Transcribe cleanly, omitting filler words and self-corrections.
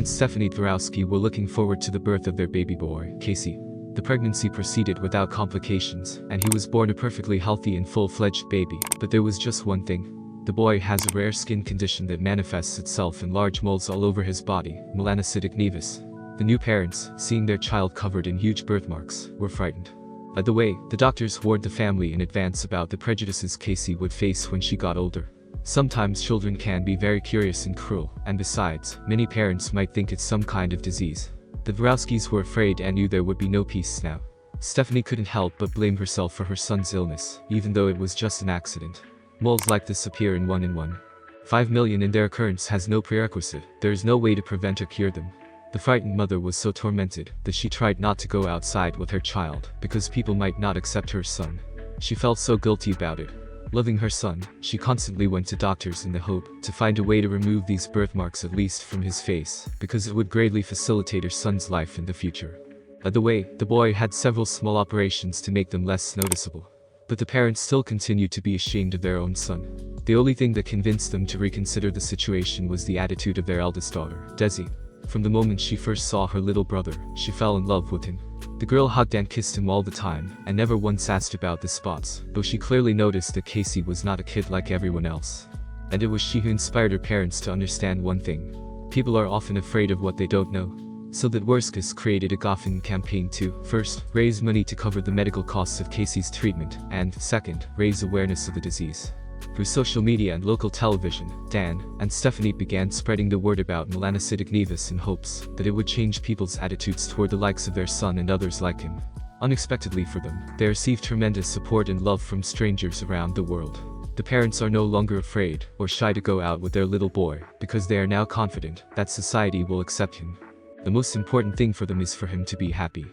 and Stephanie Dvorowski were looking forward to the birth of their baby boy, Casey. The pregnancy proceeded without complications, and he was born a perfectly healthy and full-fledged baby. But there was just one thing. The boy has a rare skin condition that manifests itself in large moles all over his body, melanocytic nevus. The new parents, seeing their child covered in huge birthmarks, were frightened. By the way, the doctors warned the family in advance about the prejudices Casey would face when she got older. Sometimes children can be very curious and cruel, and besides, many parents might think it's some kind of disease. The Dvorowskis were afraid and knew there would be no peace now. Stephanie couldn't help but blame herself for her son's illness, even though it was just an accident. Moles like this appear in 1 in 1. 5 million and their occurrence has no prerequisite. There is no way to prevent or cure them. The frightened mother was so tormented that she tried not to go outside with her child because people might not accept her son. She felt so guilty about it. Loving her son, she constantly went to doctors in the hope to find a way to remove these birthmarks at least from his face, because it would greatly facilitate her son's life in the future. By the way, the boy had several small operations to make them less noticeable. But the parents still continued to be ashamed of their own son. The only thing that convinced them to reconsider the situation was the attitude of their eldest daughter, Desi. From the moment she first saw her little brother, she fell in love with him. The girl hugged and kissed him all the time, and never once asked about the spots, though she clearly noticed that Casey was not a kid like everyone else. And it was she who inspired her parents to understand one thing. People are often afraid of what they don't know. So that Dvorowskis created a GoFundMe campaign to, first, raise money to cover the medical costs of Casey's treatment, and, second, raise awareness of the disease. Through social media and local television, Dan and Stephanie began spreading the word about melanocytic nevus in hopes that it would change people's attitudes toward the likes of their son and others like him. Unexpectedly for them, they received tremendous support and love from strangers around the world. The parents are no longer afraid or shy to go out with their little boy because they are now confident that society will accept him. The most important thing for them is for him to be happy.